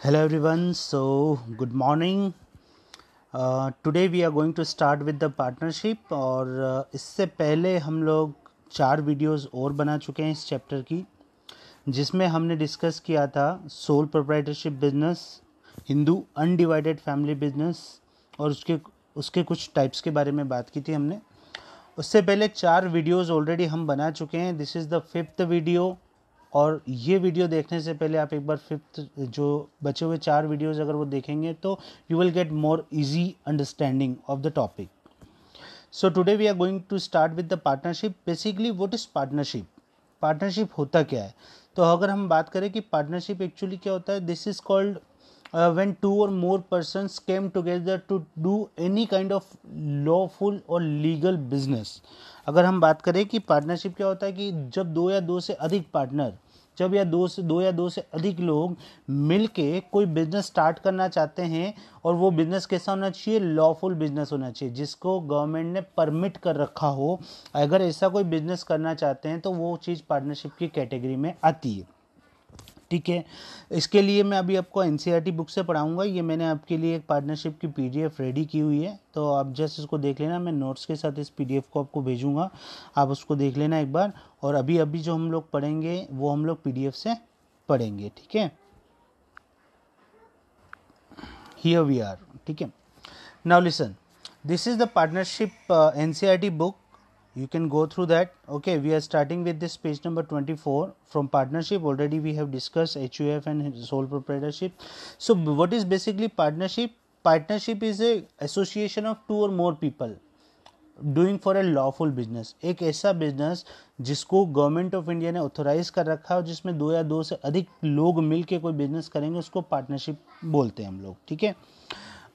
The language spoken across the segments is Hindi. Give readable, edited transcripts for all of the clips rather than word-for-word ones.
Hello everyone, so good morning. Today we are going to start with the partnership और इससे पहले हम लोग 4 वीडियोस और बना चुके हैं इस चैप्टर की, जिसमें हमने डिस्कस किया था sole proprietorship business, Hindu undivided family business और उसके कुछ टाइप्स के बारे में बात की थी हमने। उससे पहले 4 वीडियोस ऑलरेडी हम बना चुके हैं। This is the 5th video और ये वीडियो देखने से पहले आप एक बार 5th जो बचे हुए 4 वीडियोस अगर वो देखेंगे तो you will get more easy understanding of the topic. So today we are going to start with the partnership. Basically what is partnership? Partnership होता क्या है? तो अगर हम बात करें कि पार्टनरशिप एक्चुअली क्या होता है, this is called when two or more persons came together to do any kind of lawful or legal business। अगर हम बात करें कि पार्टनरशिप क्या होता है कि जब दो या दो से अधिक पार्टनर, जब दो से अधिक लोग मिलके कोई बिजनेस स्टार्ट करना चाहते हैं और वो बिजनेस कैसा होना चाहिए? लॉफुल बिजनेस होना चाहिए, जिसको गवर्नमेंट ने परमिट कर रखा हो। अगर ऐसा कोई बिजनेस करना चाहते हैं तो वो चीज़ पार्टनरशिप की कैटेगरी में आती है। ठीक है, इसके लिए मैं अभी आपको एनसीईआरटी बुक से पढ़ाऊंगा। ये मैंने आपके लिए एक पार्टनरशिप की पीडीएफ रेडी की हुई है, तो आप जस्ट इसको देख लेना। मैं नोट्स के साथ इस पीडीएफ को आपको भेजूंगा, आप उसको देख लेना एक बार। और अभी अभी जो हम लोग पढ़ेंगे वो हम लोग पीडीएफ से पढ़ेंगे। ठीक है, हियर वी आर। ठीक है, now listen, this is the partnership NCERT book. You can go through that. Okay, we are starting with this page number 24 from partnership. Already we have discussed HUF and sole proprietorship. So what is basically partnership? Partnership is a association of 2 or more people doing for a lawful business. एक ऐसा बिजनेस जिसको गवर्नमेंट ऑफ इंडिया ने ऑथोराइज कर रखा है और जिसमें 2 या 2 से अधिक लोग मिलके कोई बिजनेस करेंगे, उसको पार्टनरशिप बोलते हैं हम लोग। ठीक है,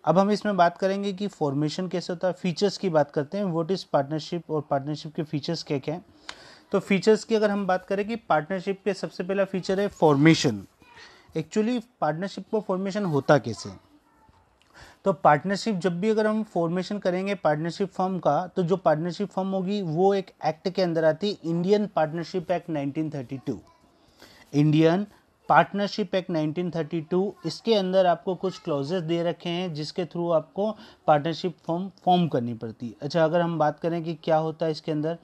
अब हम इसमें बात करेंगे कि फॉर्मेशन कैसे होता है। फीचर्स की बात करते हैं, व्हाट इज पार्टनरशिप और पार्टनरशिप के फीचर्स क्या क्या हैं। तो फीचर्स की अगर हम बात करें कि पार्टनरशिप के सबसे पहला फीचर है फॉर्मेशन। एक्चुअली पार्टनरशिप को फॉर्मेशन होता कैसे? तो पार्टनरशिप जब भी अगर हम फॉर्मेशन करेंगे पार्टनरशिप फर्म का, तो जो पार्टनरशिप फर्म होगी वो एक एक्ट के अंदर आती है, Indian partnership act 1932। Indian partnership act 1932, इसके अंदर आपको कुछ क्लॉजेस दे रखे हैं जिसके थ्रू आपको पार्टनरशिप फॉर्म करनी पड़ती है। अच्छा, अगर हम बात करें कि क्या होता है इसके अंदर,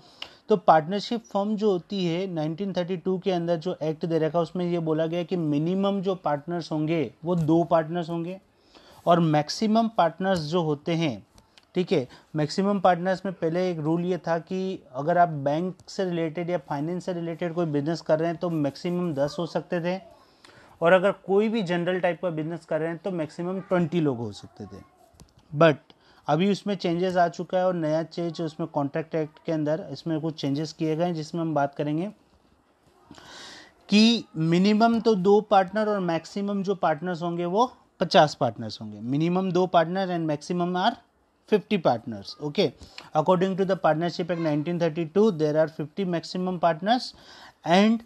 तो पार्टनरशिप फर्म जो होती है 1932 के अंदर जो एक्ट दे रखा है उसमें ये बोला गया कि मिनिमम जो पार्टनर्स होंगे वो 2 पार्टनर्स होंगे और मैक्सिमम पार्टनर्स जो होते हैं, ठीक है, मैक्सिमम पार्टनर्स में पहले एक रूल ये था कि अगर आप बैंक से रिलेटेड या फाइनेंस से रिलेटेड कोई बिजनेस कर रहे हैं तो मैक्सिमम 10 हो सकते थे, और अगर कोई भी जनरल टाइप का बिजनेस कर रहे हैं तो मैक्सिमम 20 लोग हो सकते थे। बट अभी उसमें चेंजेस आ चुका है और नया चेंज उसमें कॉन्ट्रैक्ट एक्ट के अंदर इसमें कुछ चेंजेस किए गए हैं, जिसमें हम बात करेंगे कि मिनिमम तो 2 पार्टनर और मैक्सिमम जो पार्टनर्स होंगे वो 50 पार्टनर्स होंगे। Minimum 2 partner and maximum are 50 partners. Okay, according to the partnership act 1932 there are 50 maximum partners and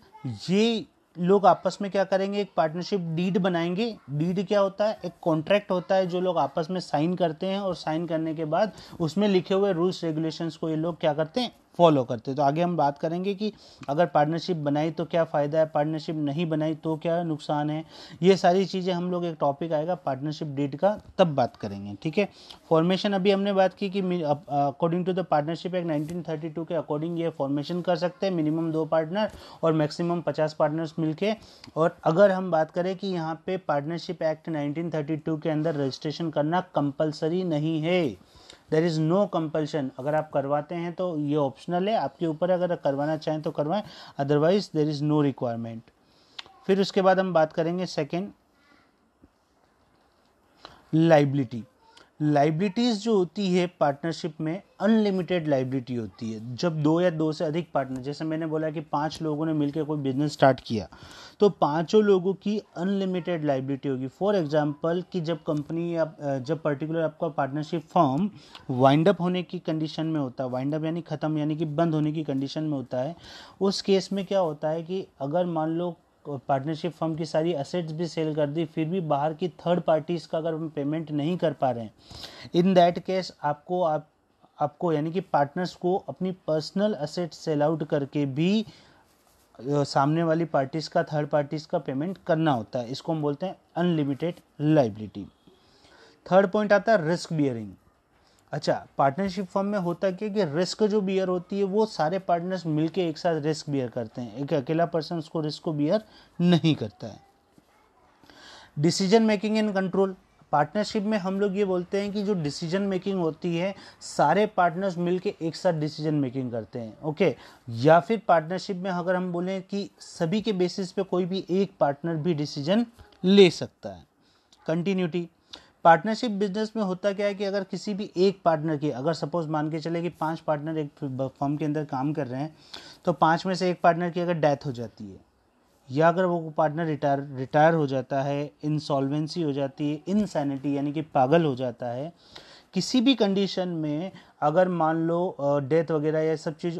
ये लोग आपस में क्या करेंगे, एक पार्टनरशिप डीड बनाएंगे। डीड क्या होता है? एक कॉन्ट्रैक्ट होता है जो लोग आपस में साइन करते हैं और साइन करने के बाद उसमें लिखे हुए रूल्स रेगुलेशंस को ये लोग क्या करते हैं? फॉलो करते हैं। तो आगे हम बात करेंगे कि अगर पार्टनरशिप बनाई तो क्या फ़ायदा है, पार्टनरशिप नहीं बनाई तो क्या नुकसान है। ये सारी चीज़ें हम लोग, एक टॉपिक आएगा पार्टनरशिप डीड का, तब बात करेंगे। ठीक है, फॉर्मेशन अभी हमने बात की कि according to the partnership act 1932 के अकॉर्डिंग ये फॉर्मेशन कर सकते हैं, मिनिमम 2 पार्टनर और मैक्सिमम 50 पार्टनर्स मिलके। और अगर हम बात करें कि यहाँ पे पार्टनरशिप एक्ट 1932 के अंदर रजिस्ट्रेशन करना कंपलसरी नहीं है, देयर इज़ नो कंपल्शन। अगर आप करवाते हैं तो ये ऑप्शनल है, आपके ऊपर, अगर करवाना चाहें तो करवाएं, otherwise there is no requirement. फिर उसके बाद हम बात करेंगे सेकंड, लाइबिलिटी। लाइबिलिटीज़ जो होती है पार्टनरशिप में, अनलिमिटेड लाइबिलिटी होती है। जब 2 या 2 से अधिक पार्टनर, जैसे मैंने बोला कि 5 लोगों ने मिलकर कोई बिजनेस स्टार्ट किया तो 5 लोगों की अनलिमिटेड लाइबिलिटी होगी। फॉर एग्जांपल कि जब कंपनी जब पर्टिकुलर आपका पार्टनरशिप फर्म वाइंड अप होने की कंडीशन में होता है, वाइंड अप यानी ख़त्म, यानी कि बंद होने की कंडीशन में होता है, उस केस में क्या होता है कि अगर मान लो पार्टनरशिप फर्म की सारी असेट्स भी सेल कर दी, फिर भी बाहर की थर्ड पार्टीज़ का अगर हम पेमेंट नहीं कर पा रहे हैं, इन दैट केस आपको यानी कि पार्टनर्स को अपनी पर्सनल असेट सेल आउट करके भी सामने वाली पार्टीज का, थर्ड पार्टीज का पेमेंट करना होता है, इसको हम बोलते हैं अनलिमिटेड लाइबिलिटी। थर्ड पॉइंट आता है रिस्क बियरिंग। अच्छा, पार्टनरशिप फर्म में होता क्या कि रिस्क जो बियर होती है वो सारे पार्टनर्स मिलके एक साथ रिस्क बियर करते हैं, एक अकेला पर्सन उसको रिस्क को बियर नहीं करता है। Decision making and control, partnership में हम लोग ये बोलते हैं कि जो डिसीजन मेकिंग होती है सारे पार्टनर्स मिलके एक साथ डिसीजन मेकिंग करते हैं, ओके। या फिर पार्टनरशिप में अगर हम बोलें कि सभी के बेसिस पे कोई भी एक पार्टनर भी डिसीजन ले सकता है। कंटिन्यूटी, पार्टनरशिप बिजनेस में होता क्या है कि अगर किसी भी एक पार्टनर की, अगर सपोज मान के चले कि 5 पार्टनर एक फर्म के अंदर काम कर रहे हैं, तो 5 में से एक पार्टनर की अगर डेथ हो जाती है या अगर वो पार्टनर रिटायर हो जाता है, इंसॉल्वेंसी हो जाती है, इनसैनिटी यानी कि पागल हो जाता है, किसी भी कंडीशन में अगर मान लो डेथ वगैरह ये सब चीज़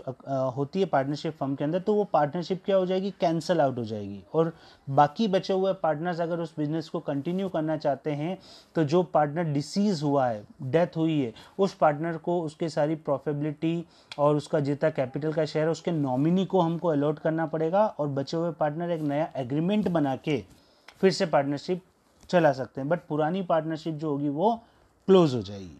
होती है पार्टनरशिप फर्म के अंदर, तो वो पार्टनरशिप क्या हो जाएगी, कैंसल आउट हो जाएगी। और बाकी बचे हुए पार्टनर्स अगर उस बिजनेस को कंटिन्यू करना चाहते हैं तो जो पार्टनर डिसीज हुआ है, डेथ हुई है, उस पार्टनर को उसके सारी प्रॉफिटेबिलिटी और उसका जितना कैपिटल का शेयर उसके नॉमिनी को हमको अलॉट करना पड़ेगा, और बचे हुए पार्टनर एक नया एग्रीमेंट बना के फिर से पार्टनरशिप चला सकते हैं, बट पुरानी पार्टनरशिप जो होगी वो क्लोज हो जाएगी।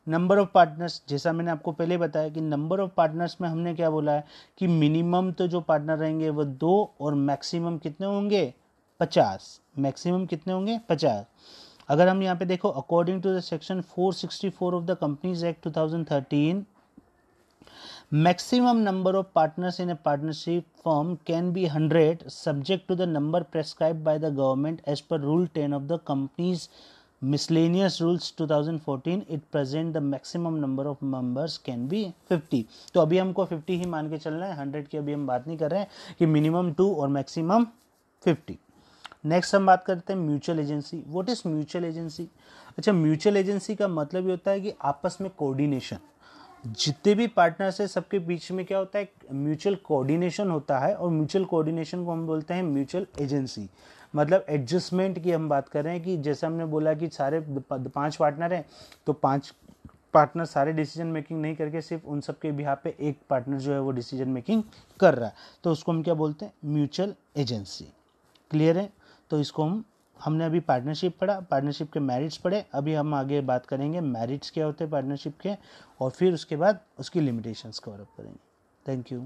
नंबर ऑफ पार्टनर्स, जैसा मैंने आपको पहले बताया कि नंबर ऑफ पार्टनर्स में हमने क्या बोला है कि मिनिमम तो जो पार्टनर रहेंगे वो 2 और मैक्सिमम कितने होंगे, 50। मैक्सिमम कितने होंगे, 50। अगर हम यहाँ पे देखो, according to the section 464 of the companies act 2013, maximum number of partners in a partnership firm can be 100 subject to the number prescribed by the government as per rule 10 of the company's miscellaneous rules 2014. It present the maximum number of members can be 50। तो अभी हमको 50 ही मान के चलना है, 100 की अभी हम बात नहीं कर रहे हैं कि मिनिमम 2 और मैक्सिमम 50। नेक्स्ट हम बात करते हैं mutual agency. What is mutual agency? अच्छा, म्यूचुअल एजेंसी का मतलब ये होता है कि आपस में कोऑर्डिनेशन, जितने भी पार्टनर्स है सबके बीच में क्या होता है, म्यूचुअल कोऑर्डिनेशन होता है, और म्यूचुअल कोऑर्डिनेशन को हम बोलते हैं म्यूचुअल एजेंसी। मतलब एडजस्टमेंट की हम बात कर रहे हैं कि जैसे हमने बोला कि सारे 5 पार्टनर हैं, तो 5 पार्टनर सारे डिसीजन मेकिंग नहीं करके सिर्फ उन सब के बिहाफ पे एक पार्टनर जो है वो डिसीजन मेकिंग कर रहा है, तो उसको हम क्या बोलते हैं, म्यूचुअल एजेंसी। क्लियर है? तो इसको हमने अभी पार्टनरशिप पढ़ा, पार्टनरशिप के मेरिट्स पढ़े, अभी हम आगे बात करेंगे मेरिट्स क्या होते हैं पार्टनरशिप के, और फिर उसके बाद उसकी लिमिटेशंस कवर अप करेंगे। Thank you.